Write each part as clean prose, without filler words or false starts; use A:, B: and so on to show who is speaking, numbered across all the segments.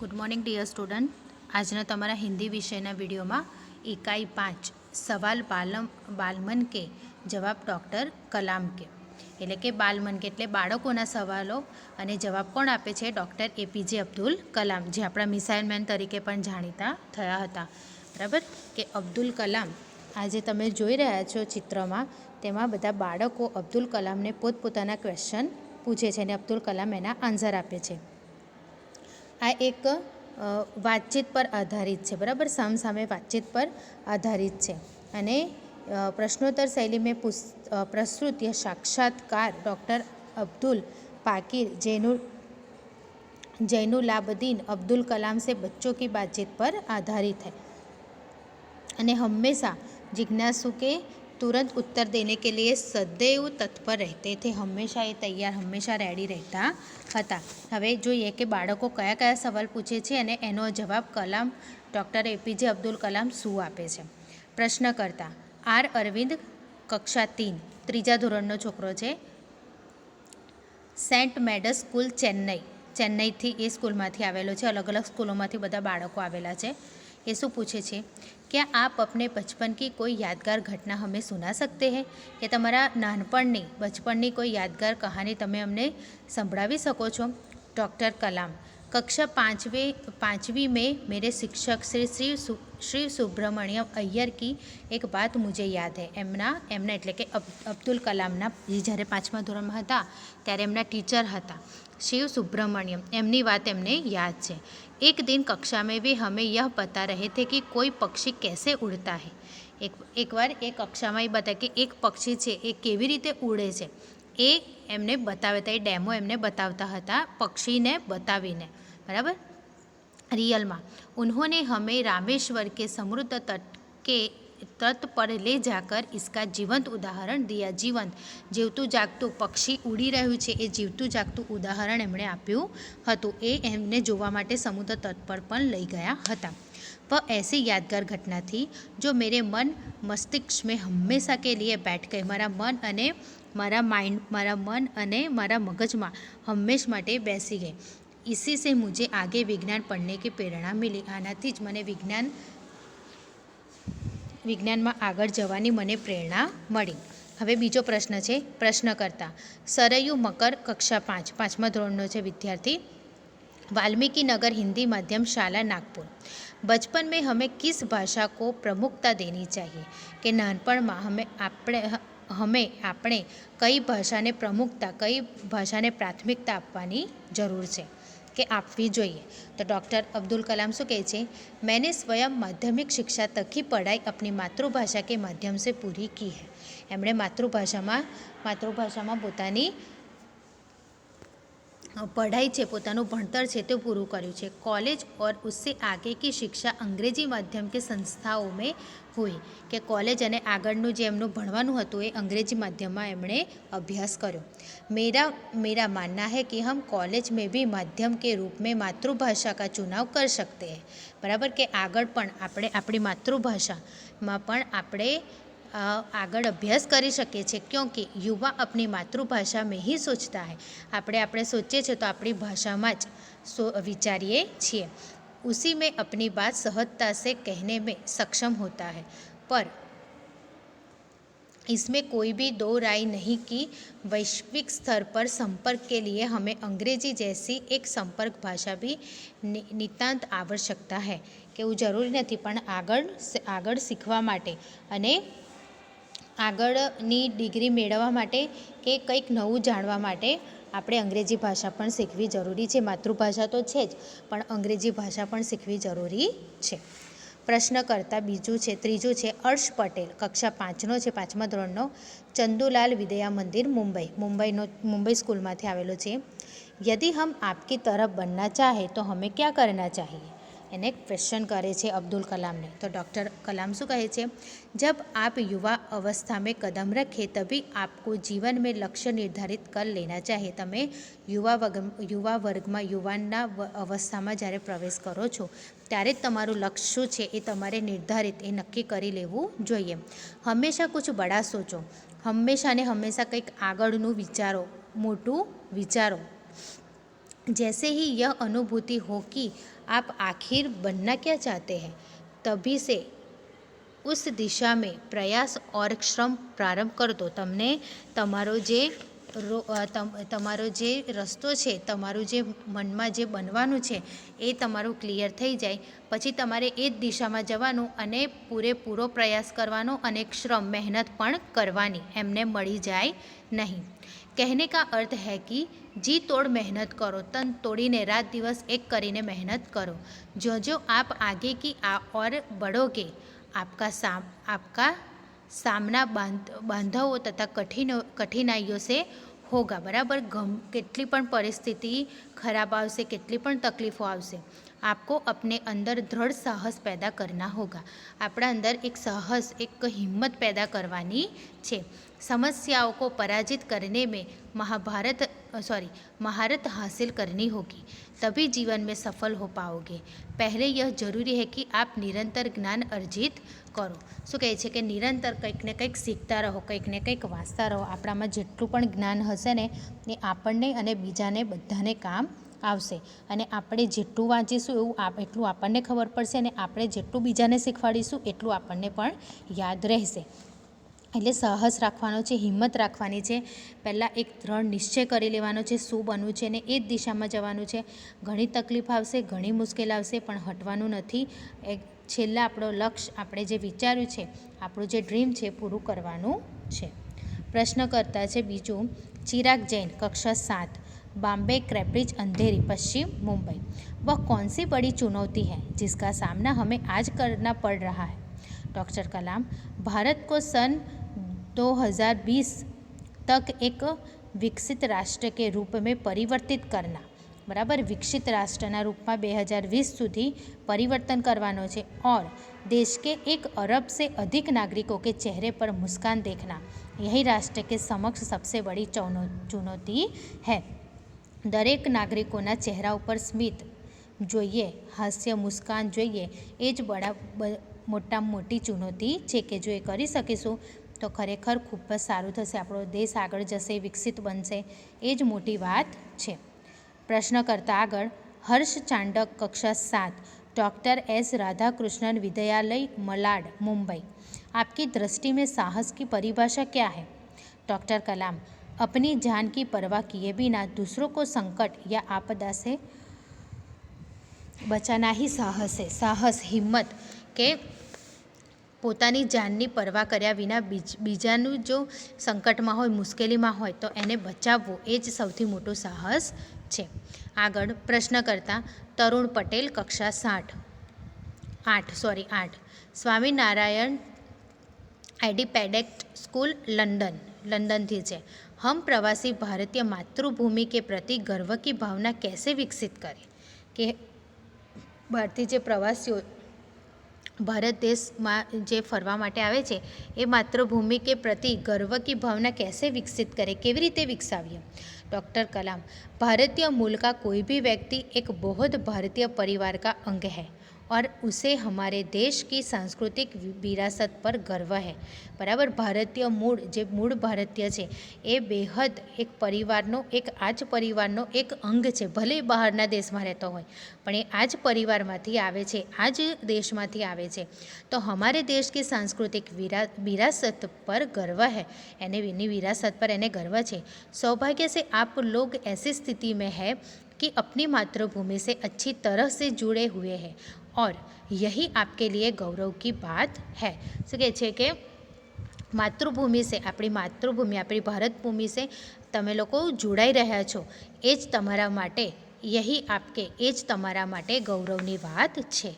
A: Good morning dear student. આજના તમારા હિન્દી વિષયના વિડીયોમાં ઇકાઈ 5 સવાલ બાલમન કે જવાબ ડૉક્ટર કલામ કે એટલે કે બાલમન કે એટલે બાળકોના સવાલો અને જવાબ કોણ આપે છે? ડૉક્ટર એપીજે અબ્દુલ કલામ, જે આપણા મિસાઇલ મેન તરીકે પણ જાણીતા થયા હતા. બરાબર કે અબ્દુલ કલામ આજે તમે જોઈ રહ્યા છો ચિત્રમાં, તેમાં બધા બાળકો અબ્દુલ કલામને પોતપોતાના ક્વેશ્ચન પૂછે છે અને અબ્દુલ કલામ એના આન્સર આપે છે. આ એક વાતચીત પર આધારિત છે. બરાબર, સામસામે વાતચીત પર આધારિત છે અને પ્રશ્નોત્તર શૈલી મેં प्रस्तुत यह साक्षात्कार डॉक्टर अब्दुल पाकिर जैनुलाब्दीन अब्दुल कलाम से बच्चों की बातचीत पर आधारित है અને હંમેશા जिज्ञासु के तुरंत उत्तर देने के लिए सदैव तत्पर रहते थे. હંમેશા એ તૈયાર, હંમેશા રેડી રહેતા હતા. હવે જોઈએ કે બાળકો કયા કયા સવાલ પૂછે છે અને એનો જવાબ કલામ ડૉક્ટર એપીજે અબ્દુલ કલામ શું આપે છે. પ્રશ્નકર્તા આર અરવિંદ, કક્ષા 3, ત્રીજા ધોરણનો છોકરો છે. સેન્ટ મેડસ સ્કૂલ ચેન્નઈથી એ સ્કૂલમાંથી આવેલો છે. અલગ અલગ સ્કૂલોમાંથી બધા બાળકો આવેલા છે. ये શું પૂછે છે? क्या आप अपने बचपन की कोई यादगार घटना हमें सुना सकते हैं? કે તમારા નાનપણની બચપનની કોઈ યાદગાર કહાની તમે અમને સંભળાવી શકો છો? डॉक्टर कलाम कक्षा पाँचवीं में मेरे शिक्षक श्री सुब्रमण्यम अय्यर की एक बात मुझे याद है. એમના એટલે કે અબ્દુલ કલામના જ્યારે 5મા ધોરણમાં હતા ત્યારે એમના ટીચર હતા शिव सुब्रमण्यम. એમની વાત એમને યાદ છે. एक दिन कक्षा में भी हमें यह बता रहे थे कि कोई पक्षी कैसे उड़ता है. एक बार એ કક્ષામાં એ બતાવે કે એક પક્ષી છે એ કેવી રીતે ઉડે છે, એ એમને બતાવ્યા હતા. એ ડેમો એમને બતાવતા હતા પક્ષીને બતાવીને. બરાબર, रियल उन्होंने हमें रामेश्वर के समुद्र तट पर ले जाकर इसका जीवंत उदाहरण दिया. जीवंत जीवતું જાગતું પક્ષી ઉડી રહ્યું છે એ જીવતું જાગતું ઉદાહરણ એમણે આપ્યું હતું. એ એમને જોવા માટે સમુદ્ર તટ પર પણ લઈ ગયા હતા. वह ऐसी यादगार घटना थी जो मेरे मन मस्तिष्क में हमेशा के लिए बैठ गई. મારા મન અને મારા મગજમાં હંમેશ માટે બેસી ગઈ. इसी से मुझे आगे विज्ञान पढ़ने की प्रेरणा मिली. આનાથી જ મને વિજ્ઞાનમાં આગળ જવાની મને પ્રેરણા મળી. હવે બીજો પ્રશ્ન છે. પ્રશ્નકર્તા સરયુ મકર, કક્ષા 5, 5મા ધોરણનો છે વિદ્યાર્થી. वाल्मीकि नगर हिंदी माध्यम शाला नागपुर. बचपन में हमें किस भाषा को प्रमुखता देनी चाहिए? कि नानपणમાં આપણે કઈ ભાષાને પ્રમુખતા, કઈ ભાષાને પ્રાથમિકતા આપવાની જરૂર છે કે આપવી જોઈએ? તો ડૉક્ટર અબ્દુલ કલામ શું કહે છે? मैंने स्वयं माध्यमिक शिक्षा तक की पढ़ाई अपनी मातृभाषा के माध्यम से पूरी की है. એમણે માતૃભાષામાં પોતાની पढ़ाई છે, પોતાનું ભણતર છે તે પૂરું કર્યું છે. कॉलेज और उससे आगे की शिक्षा अंग्रेजी माध्यम के संस्थाओं में हुई. કે કોલેજ અને આગળનું જે એમનું ભણવાનું હતું એ અંગ્રેજી માધ્યમમાં એમણે અભ્યાસ કર્યો. मेरा मानना है कि हम कॉलेज में भी माध्यम के रूप में मातृभाषा का चुनाव कर सकते हैं. બરાબર કે આગળ પણ આપણે આપણી માતૃભાષામાં પણ આપણે આગળ અભ્યાસ કરી શકીએ છીએ. क्योंकि युवा अपनी मातृभाषा में ही सोचता है. આપણે સોચીએ છીએ તો આપણી ભાષામાં જ વિચારીએ છીએ. उसी में अपनी बात सहजता से कहने में सक्षम होता है. पर इसमें कोई भी दो राय नहीं कि वैश्विक स्तर पर संपर्क के लिए हमें अंग्रेजी जैसी एक संपर्क भाषा भी नितांत आवश्यकता है. કે એવું જરૂરી નથી, પણ આગળ શીખવા માટે અને આગળની ડિગ્રી મેળવવા માટે કે કંઈક નવું જાણવા માટે આપણે અંગ્રેજી ભાષા પણ શીખવી જરૂરી છે. માતૃભાષા તો છે જ, પણ અંગ્રેજી ભાષા પણ શીખવી જરૂરી છે. પ્રશ્નકર્તા ત્રીજું છે હર્ષ પટેલ, કક્ષા 5નો છે, 5મા ધોરણનો. ચંદુલાલ વિદ્યા મંદિર, મુંબઈ સ્કૂલમાંથી આવેલો છે. यदि हम आपकी तरफ बनना चाहे तो हमें क्या करना चाहिए? એને ક્વેશ્ચન કરે છે અબ્દુલ કલામને. તો ડૉક્ટર કલામ શું કહે છે? जब आप युवा अवस्था में कदम रखें तभी आपको जीवन में लक्ष्य निर्धारित कर लेना चाहिए. તમે યુવા વર્ગમાં, યુવાનના અવસ્થામાં જ્યારે પ્રવેશ કરો છો ત્યારે જ તમારું લક્ષ્ય શું છે એ તમારે નિર્ધારિત નક્કી કરી લેવું જોઈએ. હંમેશા કુછ બડા સોચો. હંમેશા કંઈક આગળનું વિચારો, મોટું વિચારો. जैसे ही यह अनुभूति हो कि आप आखिर बनना क्या चाहते हैं, तभी से उस दिशा में प्रयास और શ્રમ પ્રારંભ कर दो. તમને તમારો જે રસ્તો છે, તમારું જે મનમાં જે બનવાનું છે એ તમારું ક્લિયર થઈ જાય પછી તમારે એ જ દિશામાં જવાનું અને પૂરેપૂરો પ્રયાસ કરવાનો અને શ્રમ મહેનત પણ કરવાની, એમને મળી જાય નહીં. कहने का अर्थ है कि जी तोड़ मेहनत करो, तन तोड़ीने रात दिवस एक કરીને મહેનત કરો. जो जो आप आगे की और बढ़ोगे, आपका सामना बांधाओं तथा कठिनाइयों से होगा. बराबर, કેટલી પણ પરિસ્થિતિ ખરાબ આવશે, કેટલી પણ તકલીફો આવશે, आपको अपने अंदर दृढ़ साहस पैदा करना होगा. આપણા અંદર એક સાહસ, એક હિંમત पैदा કરવાની છે. समस्याओं को पराजित करने में महारत हासिल करनी होगी, तभी जीवन में सफल हो पाओगे. पहले यह जरूरी है कि आप निरंतर ज्ञान अर्जित કરો. શું કહે છે કે નિરંતર કંઈક ને કંઈક શીખતા રહો, કંઈક ને કંઈક વાંચતા રહો. આપણામાં જેટલું પણ જ્ઞાન હશે ને એ આપણને અને બીજાને બધાને કામ આવશે. અને આપણે જેટલું વાંચીશું એટલું આપણને ખબર પડશે અને આપણે જેટલું બીજાને શીખવાડીશું એટલું આપણને પણ યાદ રહેશે. એટલે સાહસ રાખવાનો છે, હિંમત રાખવાની છે. પહેલાં એક દૃઢ નિશ્ચય કરી લેવાનો છે શું બનવું છે ને એ જ દિશામાં જવાનું છે. ઘણી તકલીફ આવશે, ઘણી મુશ્કેલ આવશે, પણ હટવાનું નથી. એક છેલ્લા આપણો લક્ષ્ય, આપણે જે વિચાર્યું છે, આપણું જે ડ્રીમ છે પૂરું કરવાનું છે. પ્રશ્ન કરતા છે બીજું, ચિરાગ જૈન, કક્ષા 7, बॉम्बे क्रेब्रिज अंधेरी, पश्चिम मुंबई. वह कौन सी बड़ी चुनौती है जिसका सामना हमें आज करना पड़ रहा है? डॉक्टर कलाम, भारत को सन 2020 तक एक विकसित राष्ट्र के रूप में परिवर्तित करना. बराबर, विकसित राष्ट्રના રૂપમાં 2020 સુધી પરિવર્તન કરવાનો છે. और देश के 1 अरब से अधिक नागरिकों के चेहरे पर मुस्कान देखना, यही राष्ट्र के समक्ष सबसे बड़ी चुनौती है. દરેક નાગરિકોના ચહેરા ઉપર સ્મિત જોઈએ, હાસ્ય, મુસ્કાન જોઈએ, એ જ મોટામાં મોટી ચુનૌતી છે કે જો એ કરી શકીશું તો ખરેખર ખૂબ જ સારું થશે. આપણો દેશ આગળ જશે, વિકસિત બનશે, એ જ મોટી વાત છે. પ્રશ્ન કરતા આગળ, હર્ષ ચાંડક, कक्षा 7, डॉक्टर एस राधाकृष्णन विद्यालय, मलाड, मुंबई. आपकी दृष्टि में साहस की परिभाषा क्या है? डॉक्टर कलाम, अपनी जान की परवाह किए बिना दूसरों को संकट या आपदा से बचाना ही साहस है. साहस, हिम्मत કે પોતાની જાનની પરવા કર્યા વિના બીજાનું જો સંકટમાં હોય, મુશ્કેલીમાં હોય તો એને બચાવવું, એ જ સૌથી મોટું સાહસ છે. આગળ પ્રશ્ન કરતા તરુણ પટેલ, કક્ષા 8, સ્વામિનારાયણ આઈડીપેડેક્ટ સ્કૂલ, लंदन से. हम प्रवासी भारतीय मातृभूमि के प्रति गर्व की भावना कैसे विकसित करें? कि भारतीय जे प्रवासीओ भारत देश में जे फरवा माटे आवे छे ए मातृभूमि के प्रति गर्व की भावना कैसे विकसित करें, केवी रीते विकसावीए? डॉक्टर कलाम, भारतीय मूल का कोई भी व्यक्ति एक बहुत भारतीय परिवार का अंग है और उसे हमारे देश की सांस्कृतिक विरासत पर गर्व है. बराबर, भारतीय मूળ ભારતીય છે એ બેહદ એક પરિવારનો, એક આ જ પરિવારનો એક અંગ છે. ભલે બહારના દેશમાં રહેતો હોય પણ એ આ જ પરિવારમાંથી આવે છે, આ જ દેશમાંથી આવે છે. તો हमारे देश की सांस्कृतिक विरासत पर गर्व है, એની વિરાસત પર એને गर्व છે. सौभाग्य से आप लोग ऐसी स्थिति में है कि अपनी मातृभूमि से अच्छी तरह से जुड़े हुए हैं और यही आपके लिए गौरव की बात है. શું કહે છે કે માતૃભૂમિ से, આપણી માતૃભૂમિ, આપણી ભારત ભૂમિ से તમે લોકો જોડાઈ રહ્યા છો, એ જ તમારા માટે, યહી આપકે, એ જ તમારા માટે ગૌરવની વાત છે.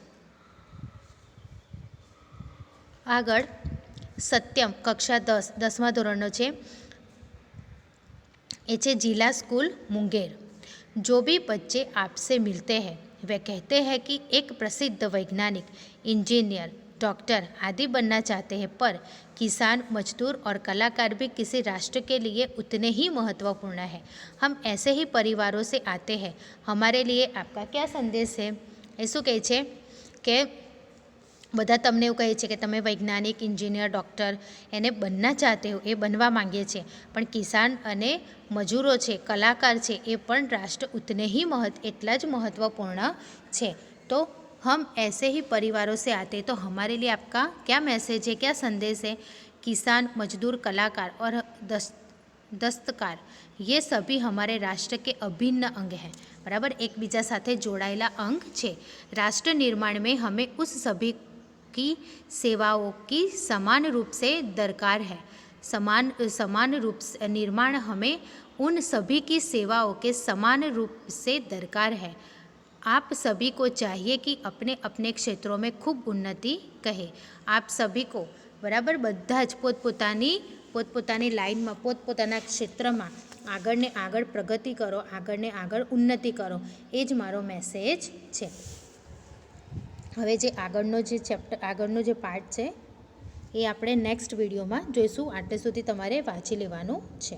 A: આગળ સત્યમ, કક્ષા 10મા ધોરણનો છે, એ છે जिला स्कूल, मुंगेर. जो भी बच्चे आपसे मिलते हैं वे कहते हैं कि एक प्रसिद्ध वैज्ञानिक, इंजीनियर, डॉक्टर आदि बनना चाहते हैं, पर किसान, मजदूर और कलाकार भी किसी राष्ट्र के लिए उतने ही महत्वपूर्ण हैं. हम ऐसे ही परिवारों से आते हैं. हमारे लिए आपका क्या संदेश है? એ શું કહે છે કે બધા તમને એવું કહે છે કે તમે વૈજ્ઞાનિક, એન્જિનિયર, ડૉક્ટર એને બનના ચાહતે હો, એ બનવા માંગે છે, પણ કિસાન અને મજૂરો છે, કલાકાર છે, એ પણ राष्ट्र उतने ही એટલા જ महत्वपूर्ण છે। तो हम ऐसे ही परिवारों से आते, तो हमारे लिए आपका क्या मैसेज है, क्या संदेश है? किसान, मजदूर, कलाकार और दस्तकार ये सभी हमारे राष्ट्र के अभिन्न अंग हैं। बराबर, एक बीजा साथे जोड़ाયેલા अंग છે। राष्ट्र निर्माण में हमें उस सभी की सेवाओं की समान रूप से दरकार है। समान रूप से निर्माण हमें उन सभी की सेवाओं के समान रूप से दरकार है। आप सभी को चाहिए कि अपने अपने क्षेत्रों में खूब उन्नति कहे। आप सभी को बराबर બધા જ પોતપોતાની લાઈનમાં, પોતપોતાના ક્ષેત્રમાં આગળ ને આગળ પ્રગતિ કરો, આગળ ને આગળ ઉન્નતિ કરો, એ જ મારો મેસેજ છે। હવે જે આગળનો જે પાર્ટ છે એ આપણે નેક્સ્ટ વિડીયોમાં જોઈશું। આટલે સુધી તમારે વાંચી લેવાનું છે।